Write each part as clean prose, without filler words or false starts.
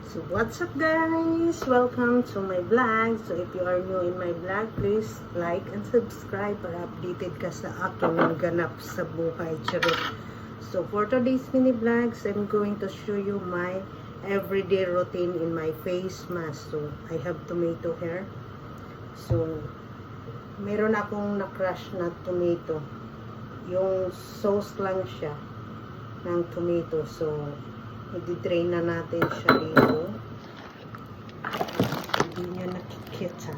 So what's up guys? Welcome to my vlog. So if you are new in my vlog, please like and subscribe para updated ka sa aking ganap sa buhay. Charot. So for today's mini vlogs, I'm going to show you my everyday routine in my face mask. So I have tomato hair. So meron akong na-crush na tomato. Yung sauce lang siya ng tomato. So i-drain na natin siya dito. Hindi nyo nakikita.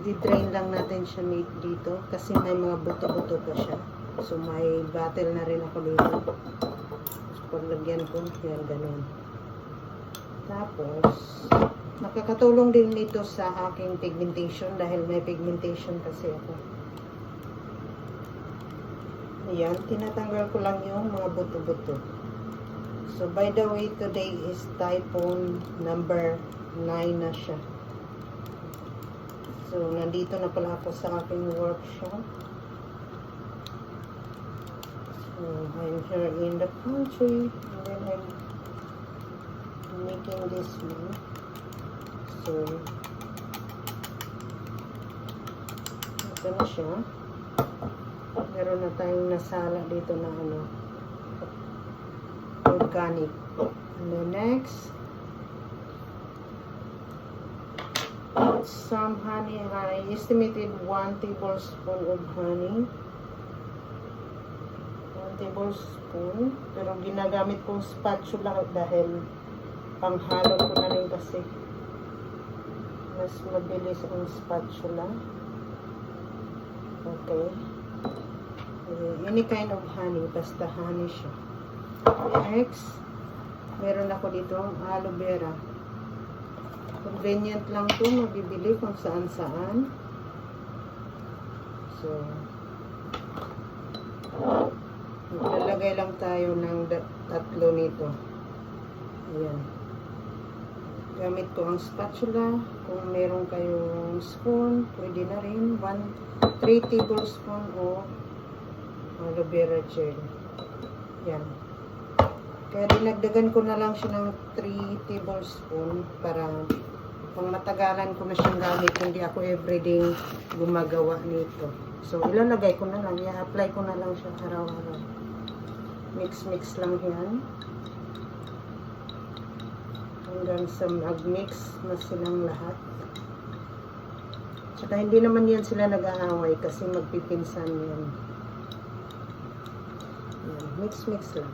I-drain lang natin siya dito kasi may mga buto-buto pa siya. So may bottle na rin ako dito. So paglagyan ko, yan ganun. Tapos nakakatulong din ito sa aking pigmentation dahil may pigmentation kasi ako. Ayan, tinatanggal ko lang yung mga buto-buto. So, by the way, today is typhoon number 9 na siya. So, nandito na pala ako sa aking workshop. So, I'm here in the country. And then I'm making this one. So, ito na siya. Meron na tayong nasala dito na organic. And then next, some honey. I estimated 1 tablespoon of honey. 1 tablespoon. Pero ginagamit kong spatula dahil panghalo ko na rin kasi mas mabilis ang spatula. Okay. Any kind of honey, basta honey siya. Next, meron ako dito ang aloe vera. Convenient lang to, mabibili kung saan-saan. So, maglalagay lang tayo ng tatlo nito. Ayan. Gamit ko ang spatula. Kung meron kayong spoon, pwede na rin. 3 tablespoon o aloe vera gel. Yan. Kaya dinagdagan ko na lang siya ng 3 tablespoon para pang matagalan ko na siyang gamit. Hindi ako everyday gumagawa nito. So, ilalagay ko na lang. I-apply ko na lang siya araw-araw. Mix-mix lang yan. Hanggang sa mag-mix na silang lahat. Tsaka hindi naman yan sila nag-aaway kasi magpipinsan yan. Mix-mix lang.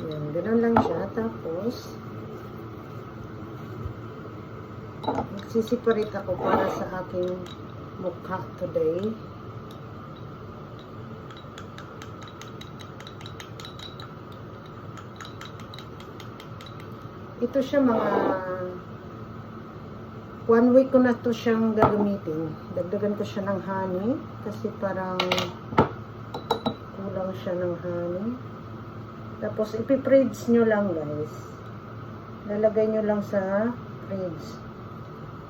Yan, ganoon lang siya. Tapos, magsisiparate ako para sa aking mukha today. Ito siya mga 1 week ko na to siyang gagamitin. Dagdagan ko siya ng honey kasi parang kulang siya ng honey. Tapos ipi-fridge nyo lang guys. Lalagay nyo lang sa fridge.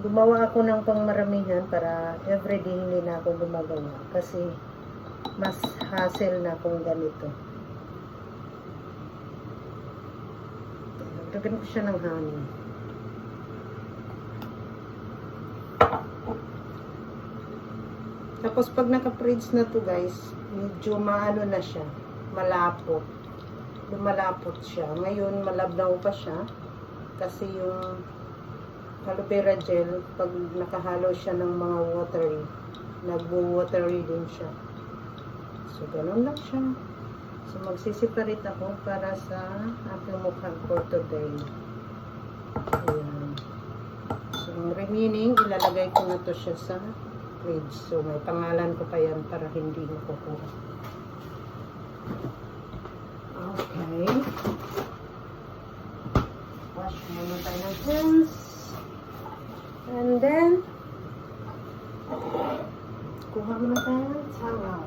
Gumawa ako ng pangmaramihan para everyday hindi na ako gumagawa kasi mas hassle na kung ganito. Dagdagan ko siya ng honey. Tapos pag naka-fridge na to guys, medyo maano na siya, malapot. Lumalapot siya. Ngayon malabnaw pa siya kasi yung aloe vera gel, pag nakahalo siya ng mga watery, nagbo-watery din siya. So ganun lang siya. So magsisiparate ako para sa ating mukha for today. Ayan. So yung remaining, ilalagay ko na to siya sa fridge. So may pangalan ko pa yan para hindi makukuha. Okay. Wash muna tayo ng hands. And then, kuha muna tayo ng towel.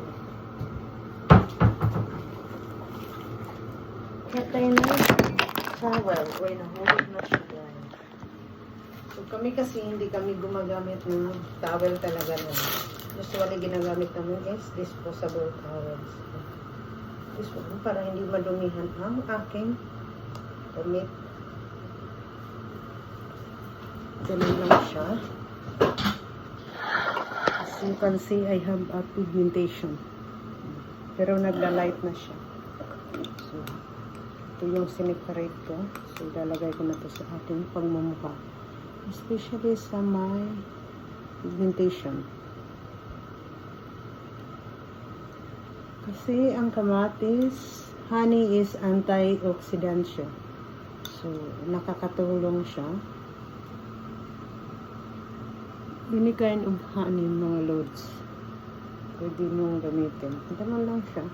Kuha tayo ng towel. Uy, nahulog na siya guys. So kami kasi hindi kami gumagamit ng towel talaga na. Usually ginagamit namin is disposable towels. Disposable para hindi madumihan ang aking damit. Ganun lang siya. As you can see, I have a pigmentation. Pero nagla-light na siya. So, ito yung sineparate ko. So, ilalagay ko na to sa ating pagmumukha. Especially sa my pigmentation. Kasi ang kamatis, honey is antioxidant siya. So, nakakatulong siya. Any kind of honey, mga loads. Pwede nung gamitin. Daman lang siya.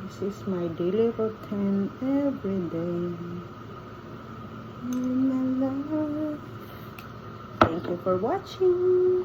This is my daily routine every day. In my life. Thank you for watching.